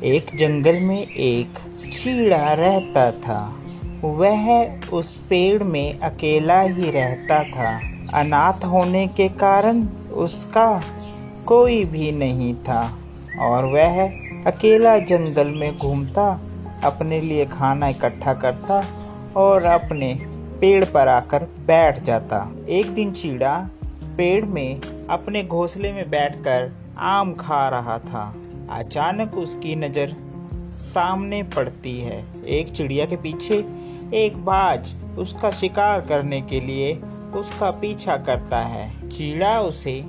एक जंगल में एक चीड़ा रहता था। वह उस पेड़ में अकेला ही रहता था। अनाथ होने के कारण उसका कोई भी नहीं था और वह अकेला जंगल में घूमता, अपने लिए खाना इकट्ठा करता और अपने पेड़ पर आकर बैठ जाता। एक दिन चीड़ा पेड़ में अपने घोंसले में बैठकर आम खा रहा था। अचानक उसकी नज़र सामने पड़ती है। एक चिड़िया के पीछे एक बाज उसका शिकार करने के लिए उसका पीछा करता है। चीड़ा उसे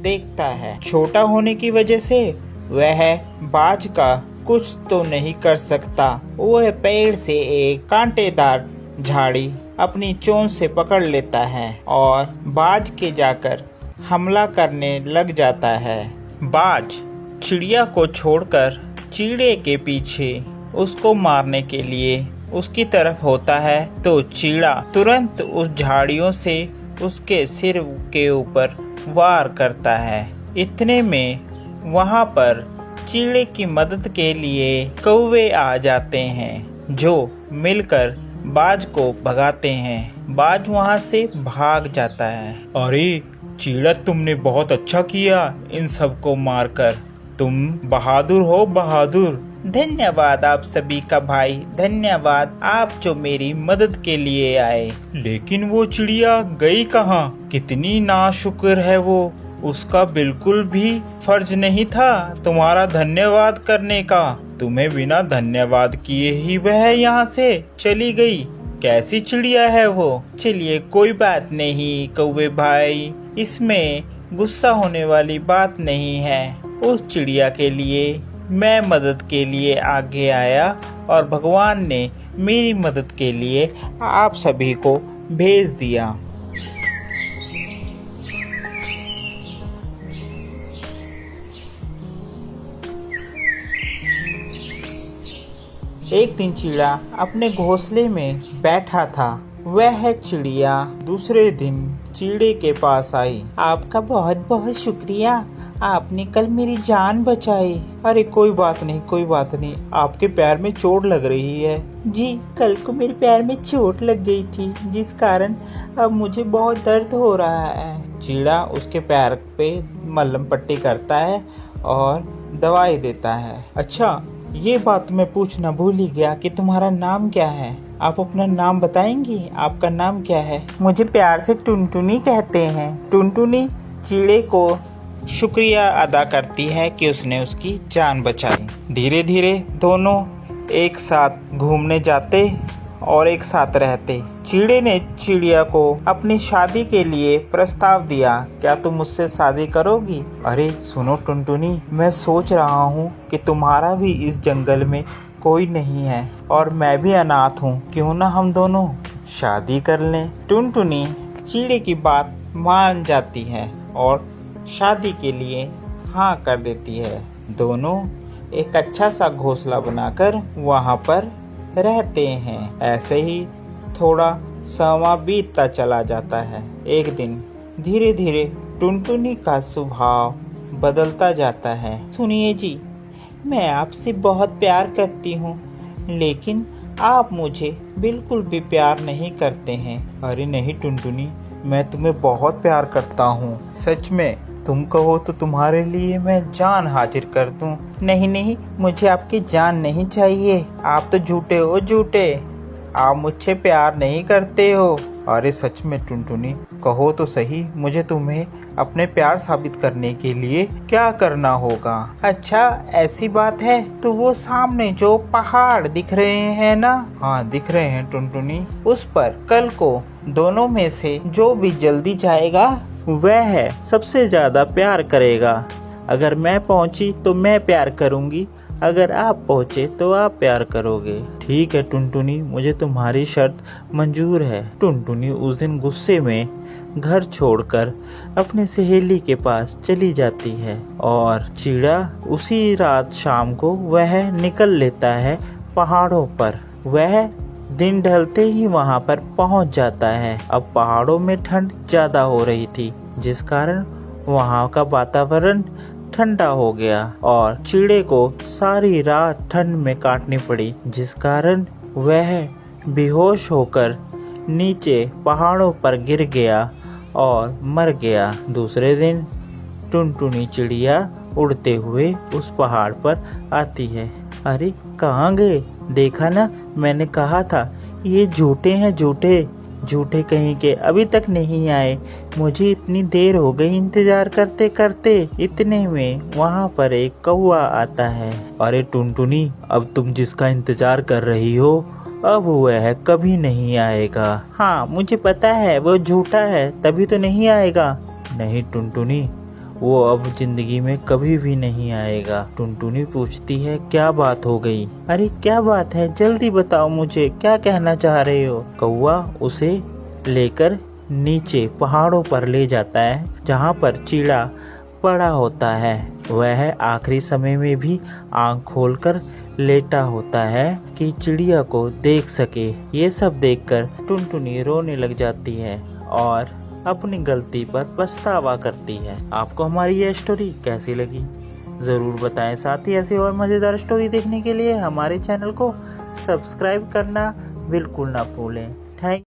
देखता है। छोटा होने की वजह से वह बाज का कुछ तो नहीं कर सकता। वह पेड़ से एक कांटेदार झाड़ी अपनी चोंच से पकड़ लेता है और बाज के जाकर हमला करने लग जाता है। बाज चिड़िया को छोड़कर चीड़े के पीछे उसको मारने के लिए उसकी तरफ होता है तो चीड़ा तुरंत उस झाड़ियों से उसके सिर के ऊपर वार करता है। इतने में वहां पर चीड़े की मदद के लिए कौवे आ जाते हैं जो मिलकर बाज को भगाते हैं। बाज वहां से भाग जाता है। अरे चीड़ा, तुमने बहुत अच्छा किया इन सबको मारकर। तुम बहादुर हो, बहादुर। धन्यवाद आप सभी का भाई, धन्यवाद आप जो मेरी मदद के लिए आए। लेकिन वो चिड़िया गई कहाँ? कितनी नाशुक्र है वो। उसका बिल्कुल भी फर्ज नहीं था तुम्हारा धन्यवाद करने का। तुम्हें बिना धन्यवाद किए ही वह यहाँ से चली गई। कैसी चिड़िया है वो? चलिए कोई बात नहीं कौवे भाई, इसमें गुस्सा होने वाली बात नहीं है। उस चिड़िया के लिए मैं मदद के लिए आगे आया और भगवान ने मेरी मदद के लिए आप सभी को भेज दिया। एक दिन चिड़िया अपने घोंसले में बैठा था। वह चिड़िया दूसरे दिन चीड़े के पास आई। आपका बहुत बहुत शुक्रिया, आपने कल मेरी जान बचाई। अरे कोई बात नहीं, कोई बात नहीं। आपके पैर में चोट लग रही है। जी, कल को मेरे पैर में चोट लग गई थी जिस कारण अब मुझे बहुत दर्द हो रहा है। चीड़ा उसके पैर पे मलहम पट्टी करता है और दवाई देता है। अच्छा, ये बात मैं पूछना भूल ही गया कि तुम्हारा नाम क्या है? आप अपना नाम बताएंगी? आपका नाम क्या है? मुझे प्यार से टुनटुनी कहते हैं। टुनटुनी चीड़े को शुक्रिया अदा करती है कि उसने उसकी जान बचाई। धीरे धीरे दोनों एक साथ घूमने जाते और एक साथ रहते। चीड़े ने चिड़िया को अपनी शादी के लिए प्रस्ताव दिया। क्या तुम मुझसे शादी करोगी? अरे सुनो टुनटुनी, मैं सोच रहा हूँ कि तुम्हारा भी इस जंगल में कोई नहीं है और मैं भी अनाथ हूँ। क्यों ना हम दोनों शादी कर लें? टुनटुनी चीड़े की बात मान जाती है और शादी के लिए हाँ कर देती है। दोनों एक अच्छा सा घोंसला बनाकर वहाँ पर रहते हैं। ऐसे ही थोड़ा समय बीतता चला जाता है। एक दिन धीरे धीरे टुनटुनी का स्वभाव बदलता जाता है। सुनिए जी, मैं आपसे बहुत प्यार करती हूँ लेकिन आप मुझे बिल्कुल भी प्यार नहीं करते हैं। अरे नहीं टुनटुनी, मैं तुम्हें बहुत प्यार करता हूँ, सच में। तुम कहो तो तुम्हारे लिए मैं जान हाजिर कर दूं। नहीं नहीं, मुझे आपकी जान नहीं चाहिए। आप तो झूठे हो, झूठे। आप मुझसे प्यार नहीं करते हो। अरे सच में टुनटुनी, कहो तो सही, मुझे तुम्हें अपने प्यार साबित करने के लिए क्या करना होगा? अच्छा ऐसी बात है तो वो सामने जो पहाड़ दिख रहे हैं ना? हाँ दिख रहे हैं टुनटुनी। उस पर कल को दोनों में से जो भी जल्दी जाएगा वह सबसे ज्यादा प्यार करेगा। अगर मैं पहुंची तो मैं प्यार करूंगी, अगर आप पहुंचे तो आप प्यार करोगे। ठीक है टुनटुनी, मुझे तुम्हारी शर्त मंजूर है। टुनटुनी उस दिन गुस्से में घर छोड़कर अपनी सहेली के पास चली जाती है और चीड़ा उसी रात शाम को वह निकल लेता है पहाड़ों पर। वह दिन ढलते ही वहां पर पहुंच जाता है। अब पहाड़ों में ठंड ज्यादा हो रही थी जिस कारण वहां का वातावरण ठंडा हो गया और चिड़े को सारी रात ठंड में काटनी पड़ी, जिस कारण वह बेहोश होकर नीचे पहाड़ों पर गिर गया और मर गया। दूसरे दिन टुनटुनी चिड़िया उड़ते हुए उस पहाड़ पर आती है। अरे कहाँ गए? देखा ना, मैंने कहा था ये झूठे हैं, झूठे कहीं के, अभी तक नहीं आए। मुझे इतनी देर हो गई इंतजार करते करते। इतने में वहाँ पर एक कौवा आता है। अरे टुनटुनी, अब तुम जिसका इंतजार कर रही हो अब वह कभी नहीं आएगा। हाँ मुझे पता है, वो झूठा है तभी तो नहीं आएगा। नहीं टुनटुनी, वो अब जिंदगी में कभी भी नहीं आएगा। टुनटुनी पूछती है क्या बात हो गई? अरे क्या बात है, जल्दी बताओ मुझे, क्या कहना चाह रहे हो? कौवा उसे लेकर नीचे पहाड़ों पर ले जाता है, जहाँ पर चिड़ा पड़ा होता है। वह आखिरी समय में भी आंख खोलकर लेटा होता है कि चिड़िया को देख सके। ये सब देखकर टुनटुनी रोने लग जाती है और अपनी गलती पर पछतावा करती है। आपको हमारी ये स्टोरी कैसी लगी ज़रूर बताएं। साथ ही ऐसी और मज़ेदार स्टोरी देखने के लिए हमारे चैनल को सब्सक्राइब करना बिल्कुल ना भूलें। थैंक